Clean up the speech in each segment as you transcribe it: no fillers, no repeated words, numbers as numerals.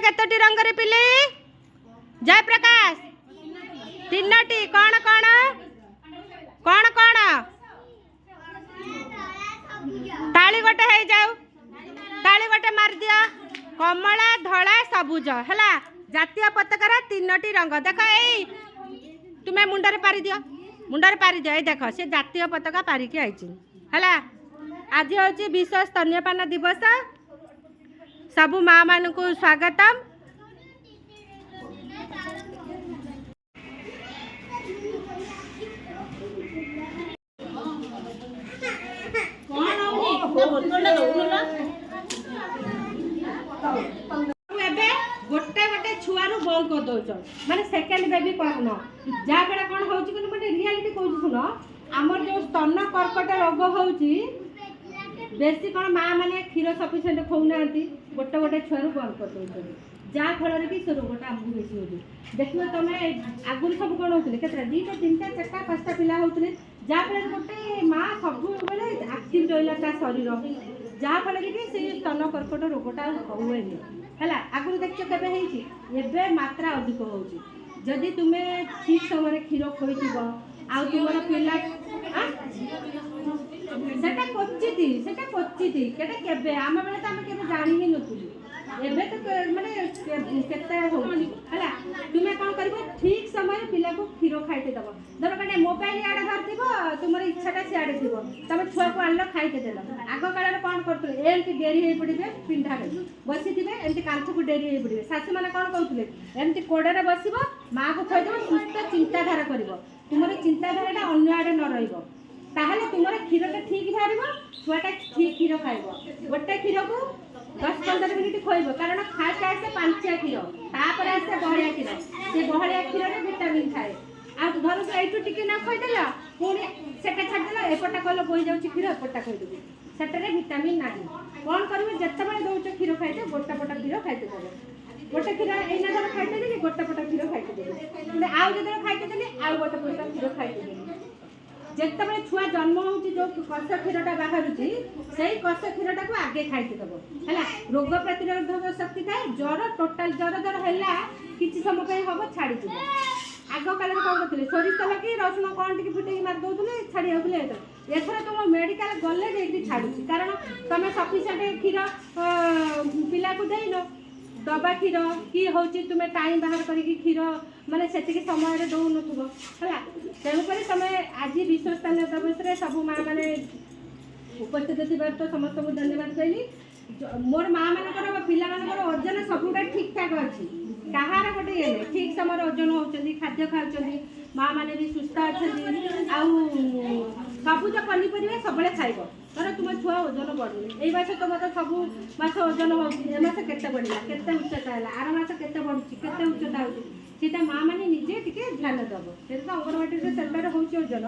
केतोटी रंग रे पिले जय प्रकाश तीनोटी कौन कौन कौन कौन ताली गोटे हो जाऊ ताली गोटे मार दिया कमला धला सबुज है जातीय पताकार तीनोटी रंग देख ए तुम्हें मुंडरे पारि दियो मुंडरे पारि दियो देख से जातीय पताका पारिकी आई है आज हूँ विश्व स्तन्यपान दिवस सबु माँ मान को स्वागतम गोटे गोटे छुआरू बंद कर दौच माने सेकेंड बेबी कहन जहाँ बेड़ा कौन हो रियालीटी कहूँ शुण आमर जो स्तन कर्कट रोग हो बेसी कौन माँ मैंने क्षीर सफिसीयंट खोना गोटे गोटे छुआरू बंद कर दौर जहाँ फल कि से रोगटा आमको बेसी हो देखिए तुम आगुरी सब कौन होते केतटा 2टा 3टा 4टा 5टा पिला होते जहाँफल गोटे माँ सब बेले आक्टिव रहा शरीर जहाँफल कि से स्तन कर्कट रोगटा हुए है आगुरी देखिए केवे मात्रा अधिक होदी तुम्हें ठीक समय क्षीर खोईथ आ तुम पिला सेटा क्वचित केवे आम बेले तो आम के जानी ही नुलु एबे तो माने केते होउची हला तुमे कोन करबो ठीक समय पिला को खीरो खाइते दबो धर कने मोबाइल आडे धरतिबो तुमर इच्छाटा सियाडे दिबो तमे छुआ को आनलो खाइते देलो आगो काले कोन करतले एमती डेरी हे पडिबे पिंढा रे बसी दिबे एमती कांथ को डेरी हे पडिबे सासु माने कोन कहउतले एमती कोडे रे बसिबो मां को खइ देबो सुस्त चिंताधारा करबो तुमर चिंताधाराटा अन्य आडे न रहिबो ताहले तुमर खीरटा ठीक भारिबो छुआटा ठीक खीरो खाइबो गोटे खीरो को 10-15 मिनिट खोब कारण फास्ट आसे पांचिया क्षीर तापर आसे बहलिया क्षीर से बहलिया क्षीर में विटामिन थाए आ धर से एटू टिके ना खोइदेल पुणी सेटा छाड़देल एपटा कहल बोई जाऊँ क्षीर एपटा खोदेवी सेटारे विटामिन ना कौन करेंगे जिते बड़े दौच क्षीर खाइते गोटा पटा क्षीर खाइते देवे गोटे क्षीर एना धर खाइते देली गोटा पटा क्षीर खाइते देली आउ जो खाइते देली आउ गोटे पटा क्षीर खाइते देली जिते बड़े छुआ जन्म हो जो कष क्षीरटा बाहर से कष क्षीरटा को आगे खाइते दब है रोग प्रतिरोधक शक्ति थाए ज्वर टोटाल ज्वर जर है किसी समय हम छाड़ी आग काल कौन करते सोरिष तेल कि रसुण कौन टी फुटे मार दौले छाड़ी जाऊे एथर तुम मेडिकल गले छाड़ू कारण तुम सफिसीयंट क्षीर पिला को देन दबा क्षीर कि हूँ तुम्हें टाइम बाहर करी क्षीर माने से समय दौन है तेणुक तुम आज विश्व स्थानीय दिवस सब माँ मैंने उपस्थित थी तो समस्त को धन्यवाद कहली मोर माँ मान पिला ओजन सबुटा ठीक ठाक अच्छी कहार गोटे ये ठीक समय ओजन होती खाद्य खाऊँ माँ मैंने भी सुस्थ अच्छा सबुज पनीपरिया सब खाइब तर तुम छुआ ओजन बढ़ुनि यही मास तुम तो सब मास ओजन हो केते बढ़ला केते उच्चता है आर मास केते बढ़ुची केते उच्चता होता माँ मैंने निजे टिके ध्यान दब से तो अंगनवाड़ी सेंटर हो ओजन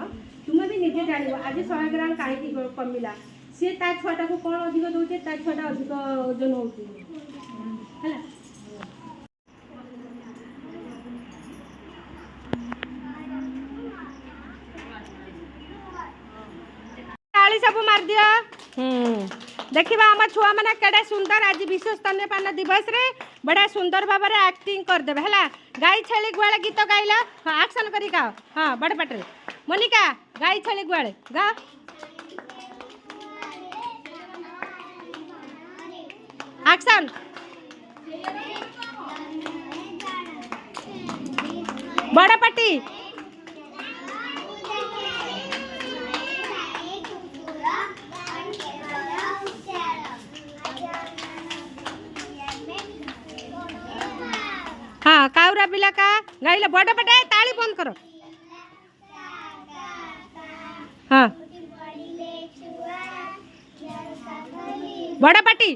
तुम्हें भी निजे जान आज 100 ग्राम कहीं कमिला सी ता छुआटा को कौन अधिक दौचे ता छुआटा अधिक ओजन होती है सब मार दिया देखिबा हम छुआ माने केडे सुंदर आज विश्व स्तन्यपान दिवस रे बड़ा सुंदर भाव में एक्टिंग कर देबे हला गाई छेली गुआले गीत गाइला एक्शन करी गाओ हां बड़े पटरे मोनिका गाई छेली गुआले गा एक्शन बड़ा पट्टी हाँ काउरा पिला का गाइले बड़ पटे ताली बंद करो हाँ बड़ पाटी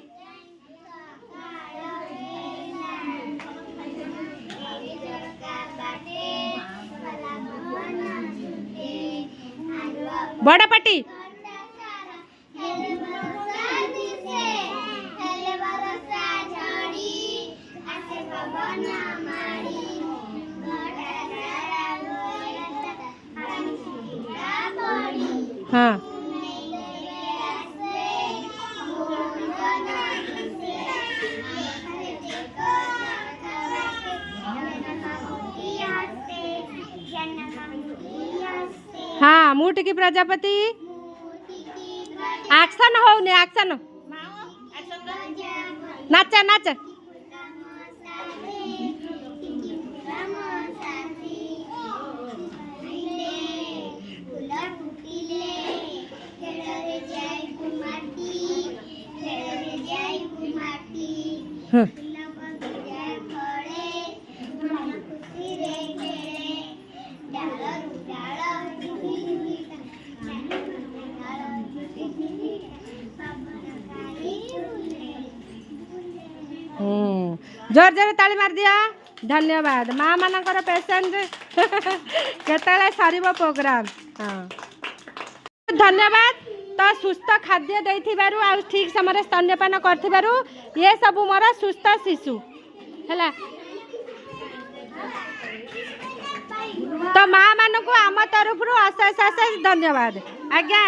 बड़ पाटी हाँ हाँ मुटिकी प्रजापति एक्शन होने एक्शन नाच नाच जोर जोर ताली मार दिया धन्यवाद माँ मानकर पेशेंट केतले सरीब प्रोग्राम हाँ धन्यवाद तो सुस्थ खाद्य देथिबारु आ ठीक समय स्तन्यपान करथिबारु ये सब मोर सुस्थ शिशु हैला तो माँ मान को आम तरफ अशेष अशेष धन्यवाद आज्ञा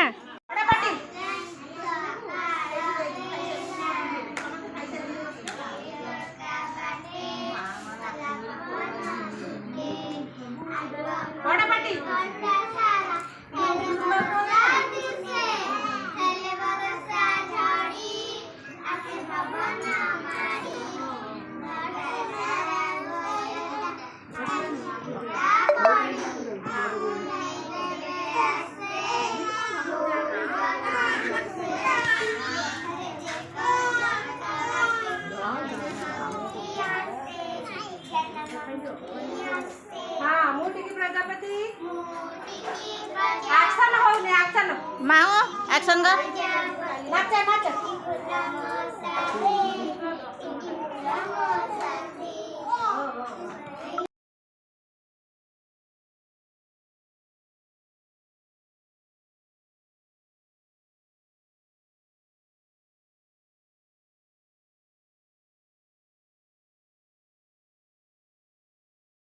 हाँ मुटिकी प्रजापति एक्शन होने एक्शन माओ एक्शन कर नाच नाच